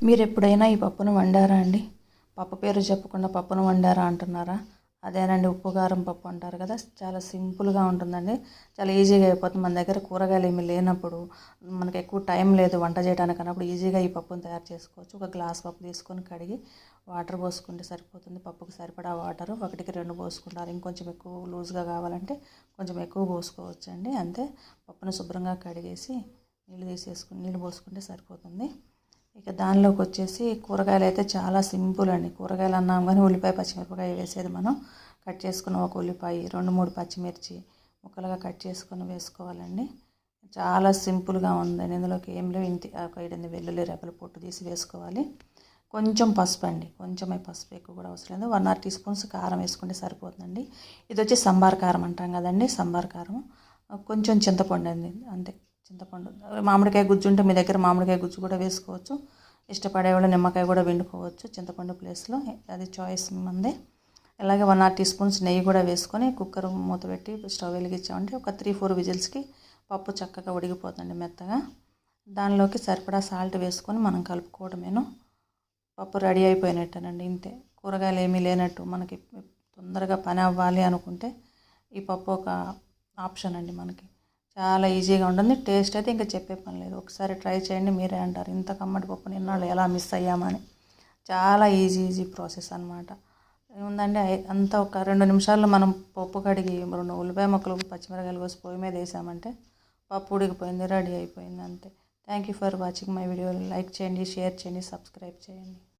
మీరు ఎప్పుడైనా ఈ పప్పును వండారా అండి? పప్పు పేరు చెప్పకుండా పప్పును వండారా అంటున్నారా? అదేనండి, ఉప్పు కారం పప్పు అంటారు కదా. చాలా సింపుల్గా ఉంటుందండి, చాలా ఈజీగా అయిపోతుంది. మన దగ్గర కూరగాయలు ఏమీ లేనప్పుడు, మనకు ఎక్కువ టైం లేదు వంట చేయడానికి అన్నప్పుడు ఈజీగా ఈ పప్పును తయారు చేసుకోవచ్చు. ఒక గ్లాస్ పప్పు తీసుకొని కడిగి వాటర్ పోసుకుంటే సరిపోతుంది. పప్పుకు సరిపడా వాటర్ 1కి 2 పోసుకుంటారు. ఇంకొంచెం ఎక్కువ లూజ్గా కావాలంటే కొంచెం ఎక్కువ పోసుకోవచ్చు అండి. అంతే, పప్పును శుభ్రంగా కడిగేసి నీళ్ళు పోసుకుంటే సరిపోతుంది. ఇక దానిలోకి వచ్చేసి కూరగాయలు అయితే చాలా సింపుల్ అండి. కూరగాయలు అన్నాం కానీ ఉల్లిపాయ పచ్చిమిరపకాయ వేసేది మనం. కట్ చేసుకున్న ఒక ఉల్లిపాయ, 2-3 పచ్చిమిర్చి ముక్కలుగా కట్ చేసుకొని వేసుకోవాలండి. చాలా సింపుల్గా ఉందండి. ఇందులోకి ఏం లేవు, ఇంటి ఒక 8 వెల్లుల్లి రెబ్బలు పొట్టు తీసి వేసుకోవాలి. కొంచెం పసుపు అండి, కొంచెమే పసుపు, ఎక్కువ కూడా అవసరం లేదు. 1 or 2 స్పూన్స్ కారం వేసుకుంటే సరిపోతుందండి. ఇది వచ్చి సంబార్ కారం అంటాం కదండి, సంబార్ కారం. కొంచెం చింతపండు అండి, అంతే. చింతపండు, మామిడికాయ గుజ్జు ఉంటే మీ దగ్గర మామిడికాయ గుజ్జు కూడా వేసుకోవచ్చు. ఇష్టపడేవాళ్ళు నిమ్మకాయ కూడా పిండుకోవచ్చు చింతపండు ప్లేస్లో, అది చాయిస్ మందే. అలాగే 1 or 2 స్పూన్స్ నెయ్యి కూడా వేసుకొని కుక్కర్ మూత పెట్టి స్టవ్ వెలిగించామంటే ఒక 3-4 విజిల్స్కి పప్పు చక్కగా ఉడికిపోతుంది మెత్తగా. దానిలోకి సరిపడా సాల్ట్ వేసుకొని మనం కలుపుకోవడమేను. పప్పు రెడీ అయిపోయినట్టేనండి, ఇంతే. కూరగాయలు ఏమీ లేనట్టు మనకి తొందరగా పని అవ్వాలి అనుకుంటే ఈ పప్పు ఒక ఆప్షన్ అండి మనకి. చాలా ఈజీగా ఉంటుంది. టేస్ట్ అయితే ఇంకా చెప్పే పని లేదు. ఒకసారి ట్రై చేయండి, మీరే అంటారు ఇంత కమ్మటి పప్పుని ఇన్నాళ్ళు ఎలా మిస్ అయ్యామని. చాలా ఈజీ ప్రాసెస్ అనమాట. ఏముందండి, అంతా ఒక 2 నిమిషాల్లో మనం పప్పు కడిగి 2 ఉల్లిపాయ ముక్కలు పచ్చిమిరకాయలు కోసి పొయ్యి మీద వేసామంటే పప్పు ఉడికిపోయింది, రెడీ అయిపోయింది, అంతే. Thank you for watching my video. Like చేయండి, షేర్ చేయండి, సబ్స్క్రైబ్ చేయండి.